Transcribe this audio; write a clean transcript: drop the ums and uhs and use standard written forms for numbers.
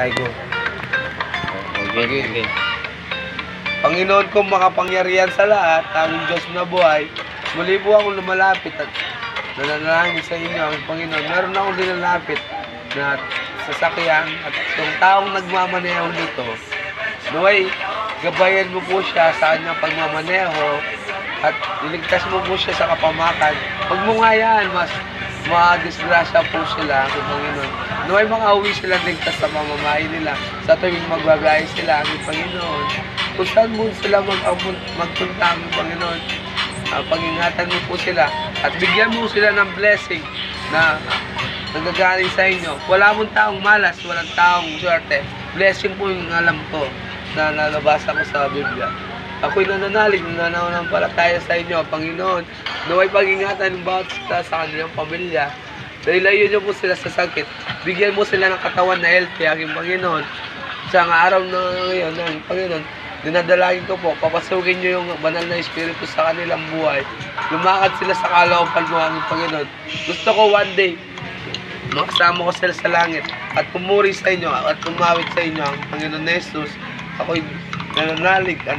Try ko. Okay. Panginoon kong makapangyarihan sa lahat, aming Diyos na buhay, muli po akong lumalapit at nananalangin sa inyo, aming Panginoon. Meron akong dinalapit na sasakyan at yung taong nagmamaneho nito, naway, gabayan mo po siya sa kanyang pagmamaneho at iligtas mo po siya sa kapamakan. Huwag mo nga yan, mas madisgrasya po sila, aming Panginoon. Naway makauwi sila ligtas sa pamamahay nila sa tuwing magbabiyahe sila, aming Panginoon. Kung saan mo sila magpunta, aming Panginoon, pag-ingatan mo po sila at bigyan mo sila ng blessing na nagagaling sa inyo. Wala mong taong malas, walang taong swerte. Blessing po yung alam ko na nalabasa ko sa Biblia. Ako'y nananalig, nananampalataya sa inyo, Panginoon. Naway pag-ingatan ng bawat isa sa kanilang pamilya. Dahil layo niyo po sila sa sakit. Bigyan mo sila ng katawan na healthy, aking Panginoon. Sa araw na ngayon, Panginoon, dinadalangin ko po, papasukin niyo yung banal na espiritu sa kanilang buhay. Lumakad sila sa kalooban mo, aming Panginoon. Gusto ko one day, makasama ko sila sa langit at pumuri sa inyo at umawit sa inyo ang Panginoon na Jesus. Ako'y nananalig at